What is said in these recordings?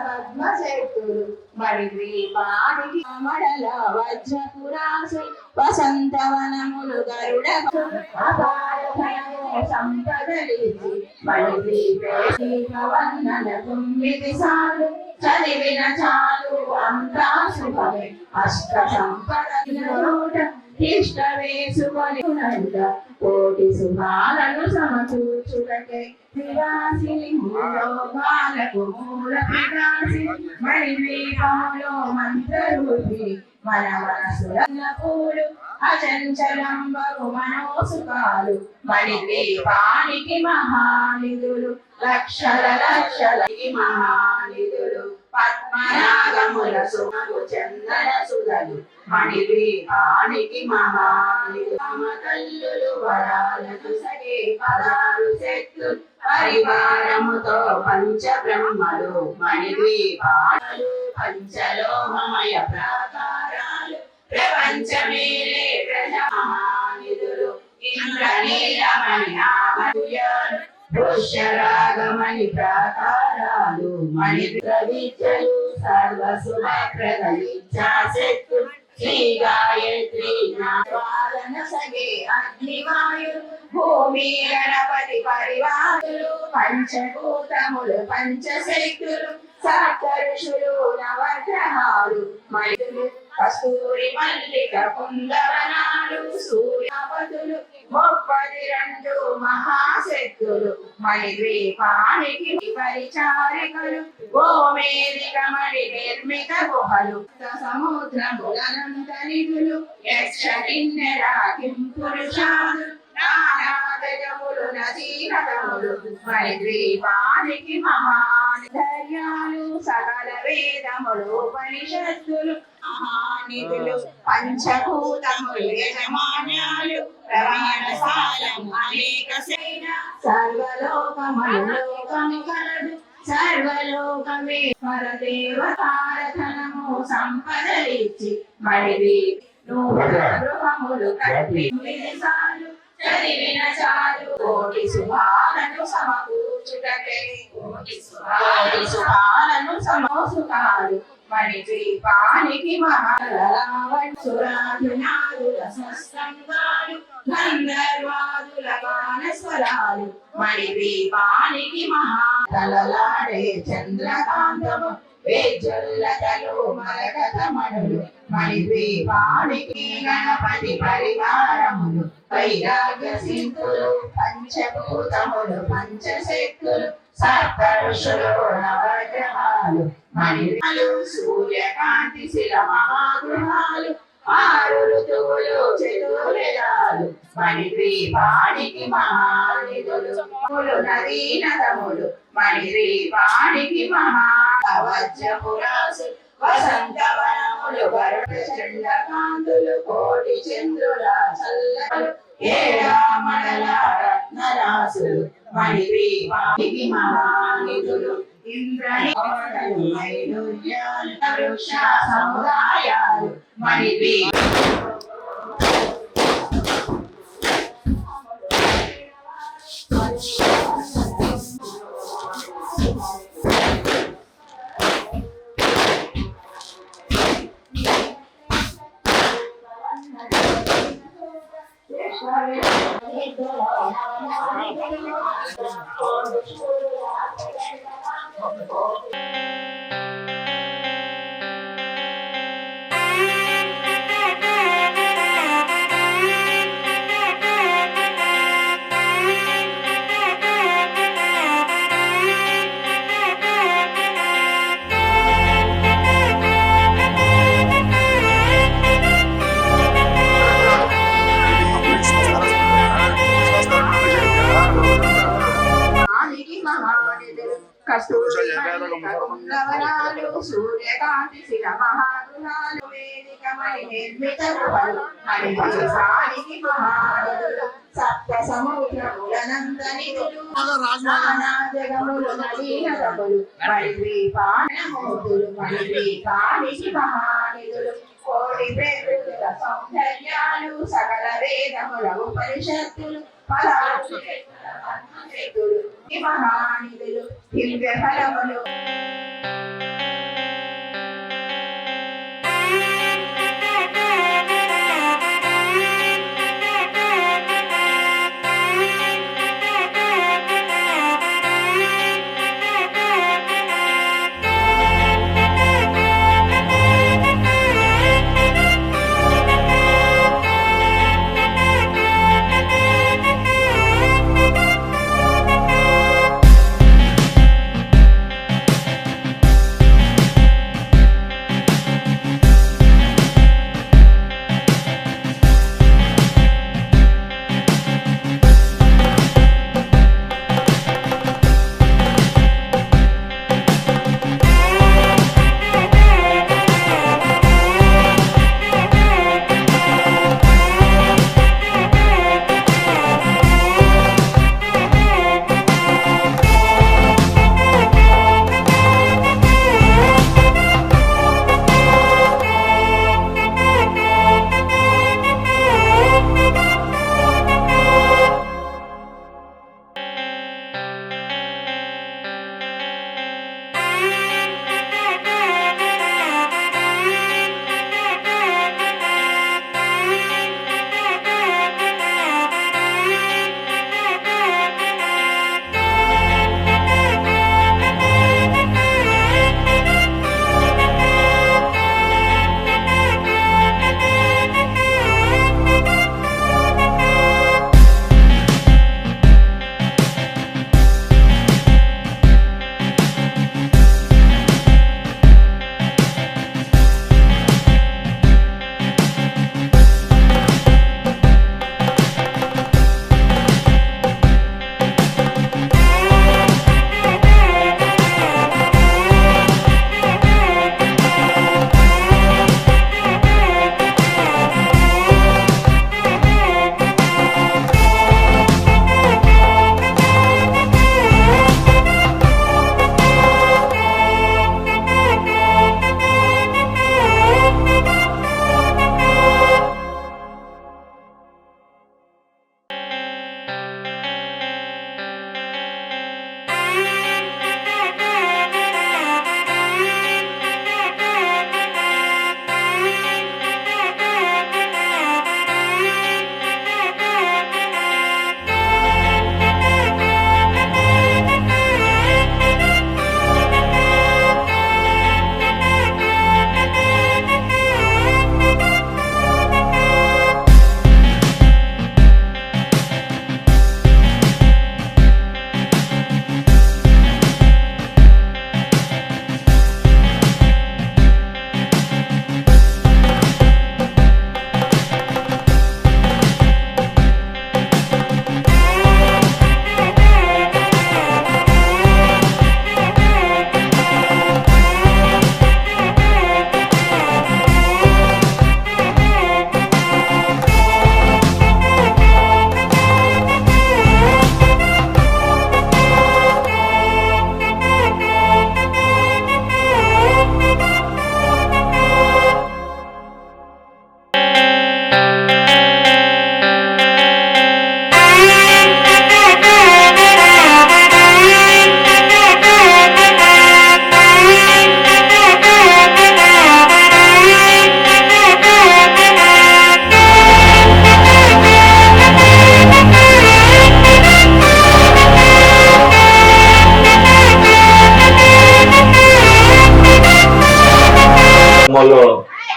పద్మశక్తులు మణిద్వీపానికి మడల వజ్రపురాసు వసంతవనములు గరుడ సంపదలిచి మణిద్వీపవర్ణన 9 సార్లు చదివిన చాలు అంతా శుభమే అష్ట సంపద ఇష్ట వేసుకొని కోటి శుభాలను సమకూర్చుటకే శ్రీవాసిని మూలోకాలకు మూల వికాసి మణిద్వీపంలో మంత్రరూపి మన మనసుల పూలు అచంచలంబకు మనోసుకాలు మణిద్వీపానికి మహానిధులు లక్షల మహానిధులు పద్మరాగముల సుమగు చందన సుధలు మణిద్వీపానికి మహానిధులు వరాలను సగే 16 శక్తులు పరివారముతో పంచ బ్రహ్మలు మణిద్వీపాలు పంచలోహమయ ప్రాకారాలు ప్రపంచమేలే ప్రజానిధులు ఇంద్రనీలమణి ఆభరణాలు పుష్యరాగమణి ప్రాకారాలు మణిద్రవిద్యలు సర్వశుభప్రద ఇచ్ఛాశక్తులు శ్రీ గాయత్రి నారాయణ సగే అగ్నివాయు భూమి గణపతి పరివారులు పంచభూతములు పంచశక్తులు సప్తఋషులు నవగ్రహాలు మణులు కస్తూరి మల్లిక కుందవనాలు సూర్యపతులు 32 మహాశక్తులు మణిద్వీపానికి పరిచారికలు గోమేదిక మణి నిర్మిత గుహలు సముద్రములనంత నిధులు యక్ష కిన్నెర కిం పురుషాలు నానాగజములు నదీనదములు మణిద్వీపానికి మహానిధర్యాలు సకల వేదములు ఉపనిషత్తులు మహానిధులు పంచభూతములు యజమాన్యాలు ప్రమాణశాలం అనేక సేన సర్వలోకములు లోకము కలదు సర్వలోకమే పరదేవతారధనము సంపదలిచ్చి గృహములు కట్టి 9 సార్లు చదివిన చాలు కోటి శుభాలను సమకూర్చుటకే కోటి శుభాలను సమోసుకాలు మణిద్వీపానికి మహారావణురాజునాదుల సస్తంగాలు గంధర్వాదుల గానస్వరాలు మణిద్వీపానికి మహాతలలాడే చంద్రకాంతము వేజల్లతలు మరకతమణులు మణిద్వీపానికి గణపతి పరివారములు వైరాగ్య సింధులు పంచభూతములు పంచశక్తులు సప్తఋషులు నవగ్రహాలు మణిలు సూర్యకాంతి శిల మహాగృహాలు 6 ఋతువులు చతుర్వేదాలు మణిద్వీపానికి మహానిధులు నదీనదములు మణిద్వీపానికి మహావజ్రపురాసు వసంతవనములు గరుడ చండకాంతులు కోటి చంద్రుల చల్లలు ఏడామడల రత్నరాసులు మణిద్వీపానికి మహానిధులు ఇంద్రనీలు వృక్ష సముదాయాలు మణిద్వీప కస్తూరివనాలు సూర్యకాంతి శిల మహాగృహాలు వేదిక మణి నిర్మిత గుహలు మణిద్వీపానికి మహానిధులు సప్త సముద్రములనంత నిధులు నానా జగములు నదీనదములు మణిద్వీపానమూర్తులు మణిద్వీపానికి మహానిధులు కోటి ప్రకృతుల సౌందర్యాలు సకల వేదముల ఉపనిషత్తులు పదాలు మహానిధులు దివ్య ఫలములు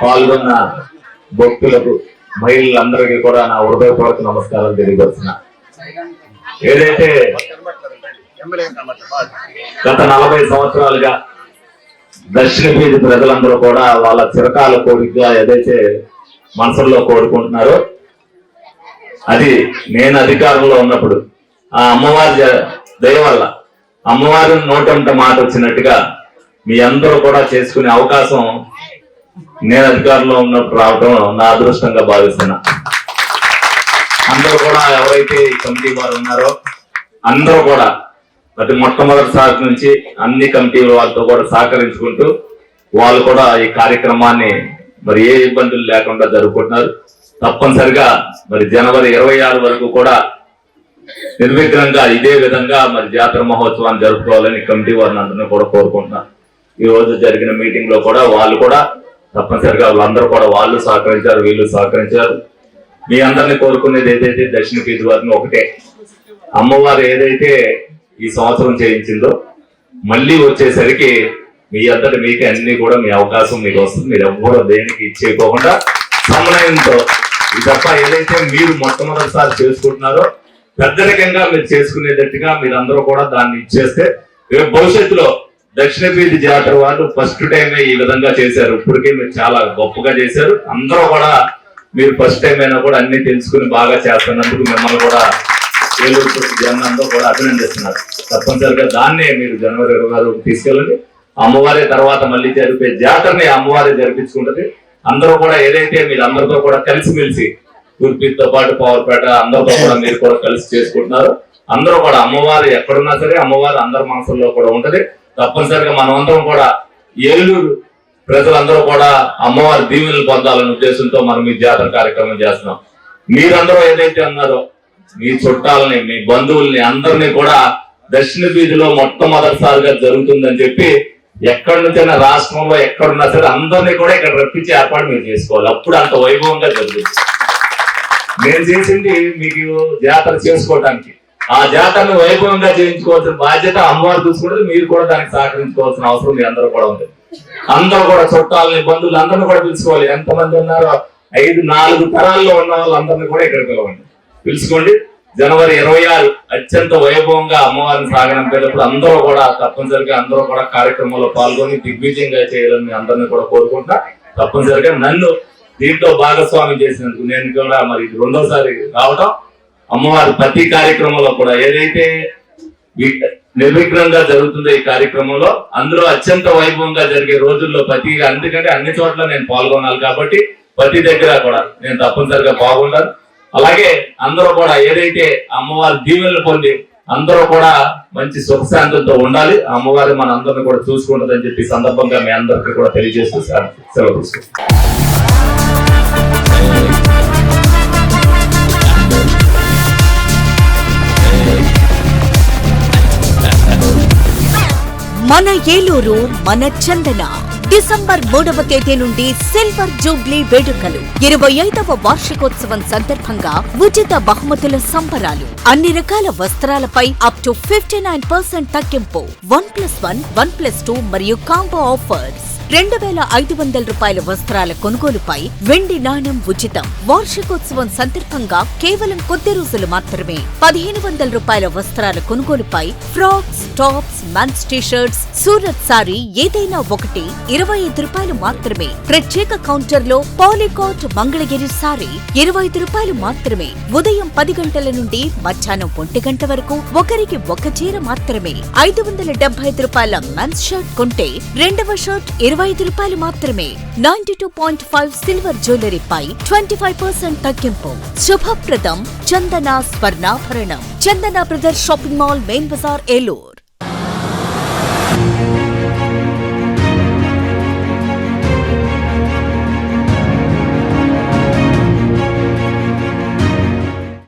పాల్గొన్న భక్తులకు మహిళలందరికీ కూడా నా హృదయపూర్వక నమస్కారాలు తెలియపరుస్తున్నా. ఏదైతే గత 40 సంవత్సరాలుగా దక్షిణ వీధి ప్రజలందరూ కూడా వాళ్ళ చిరకాల కోరికగా ఏదైతే మనసుల్లో కోరుకుంటున్నారో అది నేను అధికారంలో ఉన్నప్పుడు ఆ అమ్మవారి దయ వల్ల అమ్మవారి నోటంట మాట వచ్చినట్టుగా మీ అందరూ కూడా చేసుకునే అవకాశం నేను అధికారంలో ఉన్నప్పుడు రావడం నా అదృష్టంగా భావిస్తున్నా. అందరూ కూడా ఎవరైతే ఈ కమిటీ వారు ఉన్నారో అందరూ కూడా ప్రతి మొట్టమొదటిసారి నుంచి అన్ని కమిటీల వాళ్ళతో కూడా సహకరించుకుంటూ వాళ్ళు కూడా ఈ కార్యక్రమాన్ని మరి ఏ ఇబ్బందులు లేకుండా జరుపుకుంటున్నారు. తప్పనిసరిగా మరి జనవరి 26 వరకు కూడా నిర్విఘ్నంగా ఇదే విధంగా మరి జాతర మహోత్సవాన్ని జరుపుకోవాలని కమిటీ వారిని అందరినీ కూడా కోరుకుంటున్నారు. ఈ రోజు జరిగిన మీటింగ్ లో కూడా వాళ్ళు కూడా తప్పనిసరిగా వాళ్ళందరూ కూడా వాళ్ళు సహకరించారు, వీళ్ళు సహకరించారు. మీ అందరినీ కోరుకునేది ఏదైతే దక్షిణ వీధి వారిని ఒకటే, అమ్మవారు ఏదైతే ఈ సంవత్సరం చేయించిందో మళ్ళీ వచ్చేసరికి మీ అందరి మీకు అన్ని కూడా మీ అవకాశం మీకు వస్తుంది. మీరు ఎవ్వరూ దేనికి ఇచ్చేయకోకుండా సమన్వయంతో ఈ తప్ప ఏదైతే మీరు మొట్టమొదటిసారి చేసుకుంటున్నారో పెద్దరికంగా మీరు చేసుకునేటట్టుగా మీరందరూ కూడా దాన్ని ఇచ్చేస్తే రేపు భవిష్యత్తులో దక్షిణ వీధి జాతర వాళ్ళు ఫస్ట్ టైమే ఈ విధంగా చేశారు. ఇప్పటికే మీరు చాలా గొప్పగా చేశారు. అందరూ కూడా మీరు ఫస్ట్ టైం అయినా కూడా అన్ని తెలుసుకుని బాగా చేస్తున్నందుకు మిమ్మల్ని కూడా ఏలూరు జనందరూ కూడా అభినందిస్తున్నారు. తప్పనిసరిగా దాన్నే మీరు జనవరి 26 తీసుకెళ్ళండి. అమ్మవారి తర్వాత మళ్ళీ జరిపే జాతరని అమ్మవారి జరిపించుకుంటది. అందరూ కూడా ఏదైతే మీరు అందరితో కూడా కలిసిమెలిసి తూర్పుతో పాటు పవర్పేట అందరితో కూడా మీరు కూడా కలిసి చేసుకుంటున్నారు. అందరూ కూడా అమ్మవారు ఎక్కడున్నా సరే అమ్మవారు అందరి మనసుల్లో కూడా ఉంటది. తప్పనిసరిగా మనం అందరం కూడా ఏలూరు ప్రజలందరూ కూడా అమ్మవారి దీవెనలు పొందాలనే ఉద్దేశంతో మనం ఈ జాతర కార్యక్రమం చేస్తున్నాం. మీరందరూ ఏదైతే ఉన్నారో మీ చుట్టాలని మీ బంధువుల్ని అందరినీ కూడా దక్షిణ వీధిలో మొట్టమొదటిసారిగా జరుగుతుందని చెప్పి ఎక్కడి నుంచైనా రాష్ట్రంలో ఎక్కడున్నా సరే అందరినీ కూడా ఇక్కడ రప్పించి ఏర్పాటు మీరు చేసుకోవాలి. అప్పుడు అంత వైభవంగా జరుగుతుంది. నేను చేసింది మీకు జాతర చేసుకోవటానికి, ఆ జాతరను వైభవంగా చేయించుకోవాల్సిన బాధ్యత అమ్మవారు చూసుకుంటే మీరు కూడా దానికి సహకరించుకోవాల్సిన అవసరం మీ అందరూ కూడా ఉంది. అందరూ కూడా చుట్టాలని బంధువులు అందరినీ కూడా పిలుచుకోవాలి. ఎంతమంది ఉన్నారో 4 తరాల్లో ఉన్న వాళ్ళందరినీ కూడా ఇక్కడ పిలవండి, పిలుచుకోండి. జనవరి 26 అత్యంత వైభవంగా అమ్మవారిని సాగనంపేటప్పుడు అందరూ కూడా తప్పనిసరిగా అందరూ కూడా కార్యక్రమంలో పాల్గొని దిగ్విజయంగా చేయాలని అందరినీ కూడా కోరుకుంటా. తప్పనిసరిగా నన్ను దీంట్లో భాగస్వామి చేసినందుకు నేను కూడా మరి ఇది 2వసారి రావటం. అమ్మవారి ప్రతి కార్యక్రమంలో కూడా ఏదైతే నిర్విఘ్నంగా జరుగుతుందో ఈ కార్యక్రమంలో అందులో అత్యంత వైభవంగా జరిగే రోజుల్లో అందుకంటే అన్ని చోట్ల నేను పాల్గొనాలి కాబట్టి ప్రతి దగ్గర కూడా నేను తప్పనిసరిగా బాగుండాలి. అలాగే అందరూ కూడా ఏదైతే అమ్మవారి దీవెనలు పొంది అందరూ కూడా మంచి సుఖశాంతులతో ఉండాలి. అమ్మవారి మన అందరిని కూడా చూసుకుంటుందని చెప్పి సందర్భంగా మీ అందరికీ కూడా తెలియజేస్తూ సెలవు తీసుకుంటాం. మన ఏలూరు మన చందన డిసెంబర్ 3వ తేదీ నుండి సిల్వర్ జూబ్లీ వేడుకలు 25వ వార్షికోత్సవం సందర్భంగా ఉచిత బహుమతుల సంబరాలు, అన్ని రకాల వస్త్రాలపై అప్ టు 59% తగ్గింపు, 1+1, 1+2 మరియు కాంబో ఆఫర్స్, 2500 రూపాయల వస్త్రాల కొనుగోలుపై వెండి నాణెం ఉచితం. వార్షికోత్సవం సందర్భంగా కేవలం కొద్ది రోజులు మాత్రమే 1500 రూపాయల వస్త్రాల కొనుగోలుపై frocks, tops, men's t-shirts, Surat sari ఏదైనా ఒకటి 25 రూపాయలు మాత్రమే. ప్రత్యేక కౌంటర్ లో పాలికాట్ మంగళగిరి సారీ 25 రూపాయలు మాత్రమే. ఉదయం 10 గంటల నుండి మధ్యాహ్నం 1 గంట వరకు ఒకరికి ఒక చీర మాత్రమే. 575 రూపాయల మెన్స్ షర్ట్ కొంటే 2వ షర్ట్ 25 రూపాయలు మాత్రమే. 92.5 సిల్వర్ జ్యువెలరీపై 25% తగ్గింపు. శుభప్రదం చందన స్వర్ణాభరణం. Chandana brothers shopping mall, main Bazar, Eluru.